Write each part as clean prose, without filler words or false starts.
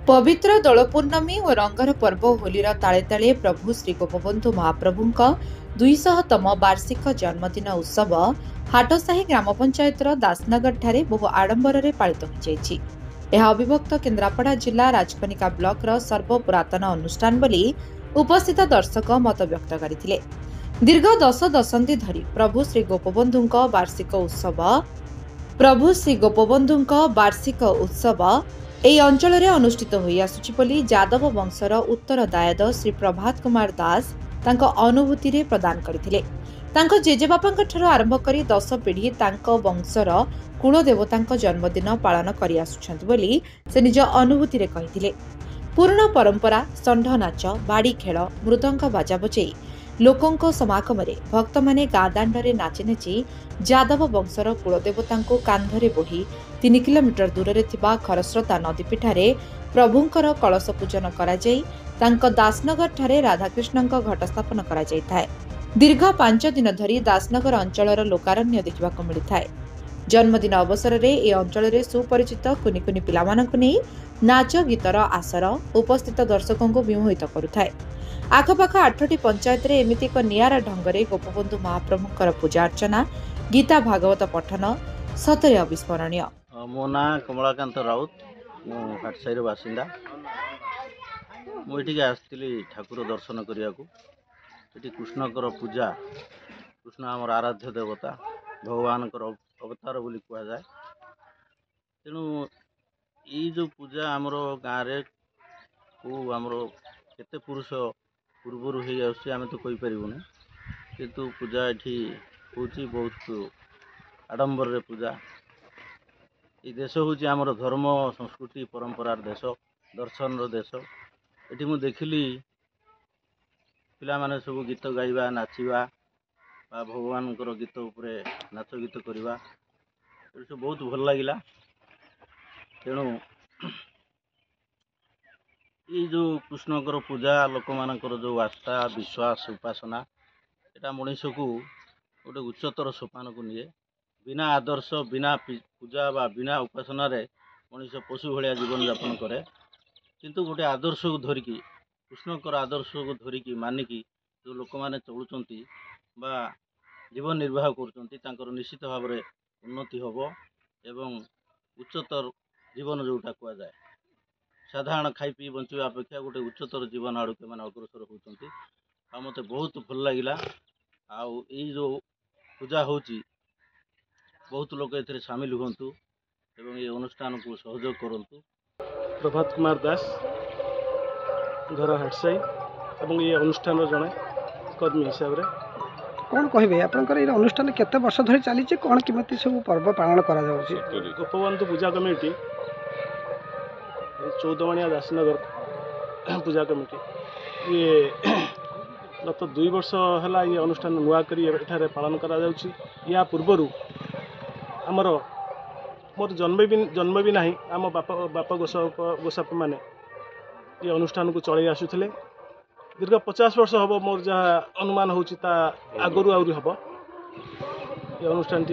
पवित्र दोल पूर्णमी और रंगर पर्व होलीर ताले ताले प्रभु श्री गोपबंधु महाप्रभुंक 200तम वार्षिक जन्मदिन उत्सव हाटसाही ग्राम पंचायतर दासनगर ठारे बहु आडंबर पालित होइछि। यह अविभक्त केन्द्रापड़ा जिला राजकनिका ब्लॉक सर्वपुरातन अनुष्ठान बोली उपस्थित दर्शक मत व्यक्त करथिले। दीर्घ 10 दशंधि धरी प्रभु श्री गोपबंधुंक वार्षिक उत्सव ଏହି ଅଞ୍ଚଳରେ ଅନୁଷ୍ଠିତ ହୋଇ ଆସୁଛି ବୋଲି ଯାଦବ ବଂଶର ଉତ୍ତରଦାୟଦ ଶ୍ରୀ ପ୍ରଭାତ କୁମାର ଦାସ ତାଙ୍କ ଅନୁଭୂତିରେ ପ୍ରଦାନ କରିଥିଲେ। ତାଙ୍କ ଜେଜେବାପାଙ୍କ ଠାରୁ ଆରମ୍ଭ କରି 10 ପିଢ଼ି ତାଙ୍କ ବଂଶର କୁଳଦେବତାଙ୍କ ଜନ୍ମଦିନ ପାଳନ କରି ଆସୁଛନ୍ତି ବୋଲି ସେ ନିଜ ଅନୁଭୂତିରେ କହିଥିଲେ। ପୁରୁଣା ପରମ୍ପରା ଷଣ୍ଢ ନାଚ, ବାଡ଼ି ଖେଳ, ମୃଦଙ୍ଗ ବାଜା ବଜାଇ ଲୋକଙ୍କ ସମାଗମରେ ଭକ୍ତମାନେ ଗାଁ ଦାଣ୍ଡରେ ନାଚି ନାଚି ଯାଦବ ବଂଶର କୁଳଦେବତାଙ୍କୁ କାନ୍ଧରେ ବୋହି 3 କିଲୋମିଟର ଦୂରରେ ଥିବା ଖରସ୍ରୋତା ନଦୀପୀଠରେ ପ୍ରଭୁଙ୍କର କଳସ ପୂଜନ କରାଯାଇ ତାଙ୍କ ଦାସନଗର ଠାରେ ରାଧାକୃଷ୍ଣଙ୍କ ଘଟ ସ୍ଥାପନ କରାଯାଇଥାଏ। ଦୀର୍ଘ 5 ଦିନ ଧରି ଦାସନଗର ଅଞ୍ଚଳର ଲୋକାରଣ୍ୟ ଦେଖିବାକୁ ମିଳିଥାଏ। ଜନ୍ମଦିନ ଅବସରରେ ଏ ଅଞ୍ଚଳରେ ସୁପରିଚିତ କୁନି କୁନି ପିଲାମାନଙ୍କୁ ନେଇ ନାଚ ଗୀତର ଆସର ଉପସ୍ଥିତ ଦର୍ଶକଙ୍କୁ ବିମୋହିତ କରୁଥାଏ। ଆଖପାଖ 8ଟି ପଞ୍ଚାୟତରେ ଏମିତି ଏକ ନିଆରା ଢଙ୍ଗରେ ଗୋପବନ୍ଧୁ ମହାପ୍ରଭୁଙ୍କର ପୂଜା अर्चना गीता भागवत पठन सतरे अविस्मरणीय। मो ना कमलाकांत राउत, हाटसाही बासिंदा। मुझे आसती ठाकुर दर्शन करने को। कृष्णकर पूजा, कृष्ण आमर आराध्य देवता, भगवान अवतार बोली कह जाए। तेणु ये जो पूजा आमर गाँव आमर केते पुरुष पूर्वर आम तो कही पारूनी, किंतु पूजा ये हूँ बहुत आडंबर पूजा। ये देश हूँ आमर धर्म संस्कृति परंपरार देश, दर्शन देश। ये मुझे देखिली पिला माने सब गीत गाइबा, नाचिबा, भगवान गीत उपरे नाच गीत करवा सब बहुत भल लगिला। तेणु ये जो कृष्णकर पूजा लोक मानकर जो आस्था विश्वास उपासना एटा मनीष को गोटे उच्चतर सोपान को निए। बिना आदर्श बिना पूजा बा बिना उपासना रे मनीष पशु भाया जीवन यापन करे, किंतु गोटे आदर्श को धरिकी कृष्णकर आदर्श को धरिकी मानिकी जो लोक माने चलुचंती बा जीवन निर्वाह करुचंती तांकर निश्चित भाव में उन्नति होबो एवं उच्चतर जीवन जोटा कह जाए। साधारण खाई पी बंचवा अपेक्षा गोटे उच्चतर जीवन आड़ के माने अग्रसर होचंती। आ मते बहुत भल लगिला। आउ ये जो पूजा होची बहुत लोग ए सामिल हुंतु एवं ये अनुष्ठान को सहयोग करंतु। प्रभात कुमार दास, घर हाटसाही एवं ये अनुष्ठान जड़े कर्मी हिसाब से कौन कहे आपंकर ये अनुष्ठान केते वर्ष धरी चली कौन केमती सब पर्व पालन करा जाउछि? गोपबंधु पूजा कमिटी 14 दासनगर पूजा कमिटी ये गत 2 वर्ष है ये अनुष्ठान नुआ करी एठारे पालन करा जाउछि। या पूर्वर आमर मोर जन्म भी नहीं, आम बापा गोसाप माने ये अनुष्ठान को चलई आसुथिले। दीर्घ 50 वर्ष हम मोर जहाँ अनुमान होछि ता आगरु आउरी हम ये अनुष्ठान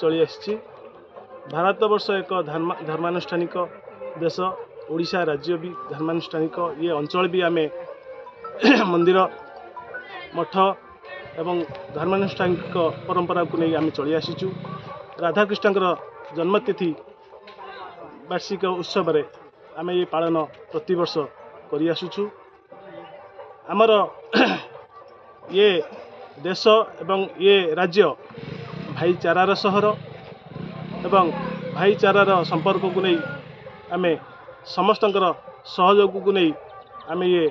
चली आसी। भारत वर्ष एक धर्मानुष्ठानिक देश, ओडिशा राज्य भी धर्मानुष्ठानिक। ये अंचल भी आम मंदिर मठ एवं धर्मानुष्ठानिक परंपरा को नहीं आम चली आसीचु। राधाकृष्ण जन्मतिथि वार्षिक उत्सव रे आम ये पालन प्रतिवर्ष करि आसुचु। आमर ये देश एवं ये राज्य भाईचारार सहर एवं भाईचारार संपर्क को नहीं आम समस्तंकर सहयोग को नहीं आम ये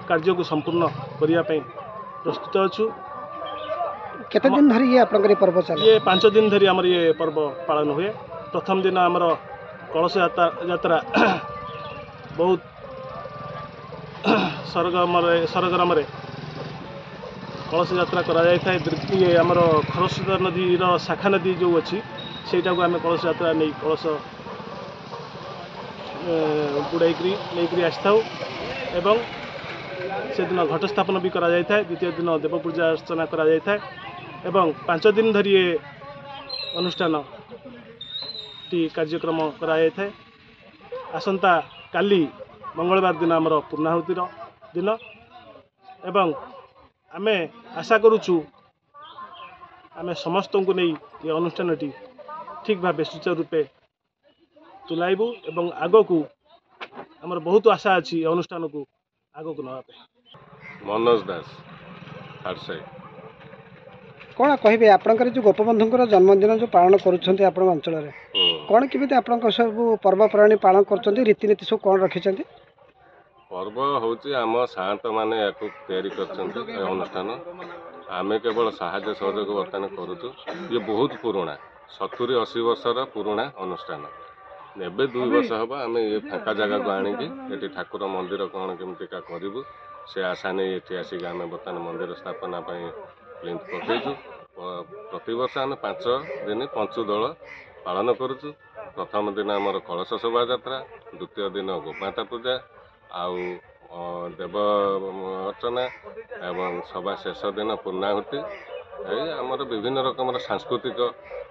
कार्य को संपूर्ण करने प्रस्तुत अच्छु। केते दिन धरी ये आपनकर पर्व चले? ये 5 दिन धरी आमर ये पर्व पालन हुए। प्रथम दिन आमर कलश यात्रा बहुत सरगरम कलश यात्रा करा जाय थाए। ये आमर खरस्रोता नदी शाखा नदी जो अच्छी सेटा को आम कलश यात्रा नहीं कलश बुड़ाई आसता एवं से दिन घट स्थापन भी करा जाय थाए। द्वितीय दिन देव पूजा अर्चना करा जाय थाए एवं 5 दिन धरी ये अनुष्ठान कार्यक्रम कराए आसंता काली मंगलवार दिन आमर पूर्णाहुतिर दिन एवं आमे आशा करुचु आमे समस्त को नहीं ये अनुष्ठान ठीक भाव सुचारू रूपे तुलाइबू एवं आग को आमर बहुत आशा अच्छी ये अनुष्ठान को आग को नापे। मनोज दास हारसाई कौन कहे आपंकर जो गोपबंधु जन्मदिन जो पालन करुँच आप अंचल कौन केमी आप सब पर्वपर्वाणी पालन कर रीतिनीति सब कौन रखी पर्व हूँ आम सात मैंने या अनुष्ठान आमे केवल साहाय्य सहयोग बर्तमान करुचु ये बहुत पुराणा 70-80 वर्षर पुराणा अनुष्ठान एवं 2 वर्ष हम आम ये फाँका जगह को आणिकी ये ठाकुर मंदिर कौन केमतिका करूँ से आशा नहीं ये आसिक आम बर्तमान मंदिर स्थापना प्लिंथ पकईचु प्रति वर्ष आम 5 दिन पंचुदल पालन करुचु। प्रथम दिन आमर कलश शोभा यात्रा, द्वितीय दिन गोमाता पूजा आउ देव अर्चना एवं सभा शेष दिन पूर्णाहुति आमर विभिन्न रकम सांस्कृतिक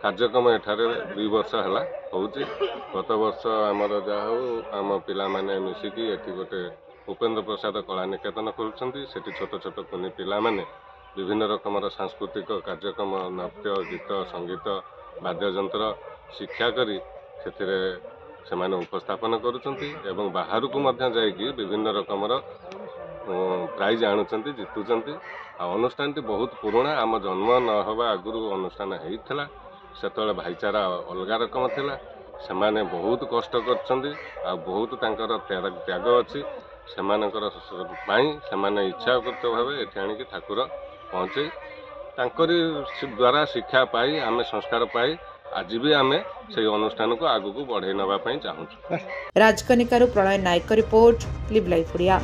कार्यक्रम एठारे 2 वर्ष है होउची। गत वर्ष आमर जहाँ हो आम पिला माने मिसिकी एठी गोटे उपेन्द्र प्रसाद कला निकेतन करुछंती सेठी छोट छोट कुनी पिला माने विभिन्न रकम सांस्कृतिक कार्यक्रम नृत्य गीत संगीत वाद्ययंत्र शिक्षा करी सेथिरे सेमाने उपस्थापन करुछंती एवं बाहर को मध्य जाइकी विभिन्न रकम प्राइज आणुछंती जितुछंती। अनुष्ठान बहुत पुराणा आम जन्म न हवा आगुरु अनुष्ठान होइथिला सेतळे भाईचारा अलगा रकम थिला सेमाने बहुत कष्ट करछंती आ बहुत तांकर त्याग अछि सेमानकर पाई सेमाने इच्छा करते भावे एठी आनिकी ठाकुर पहुँचे तांकरी द्वारा शिक्षा पाई आमे संस्कार पाई आज भी आमे से अनुष्ठान को आगु को बढ़ाई नवा चाहूँ। राजकनिकारु प्रणय नायक रिपोर्ट लिव लाइफ ओडिया।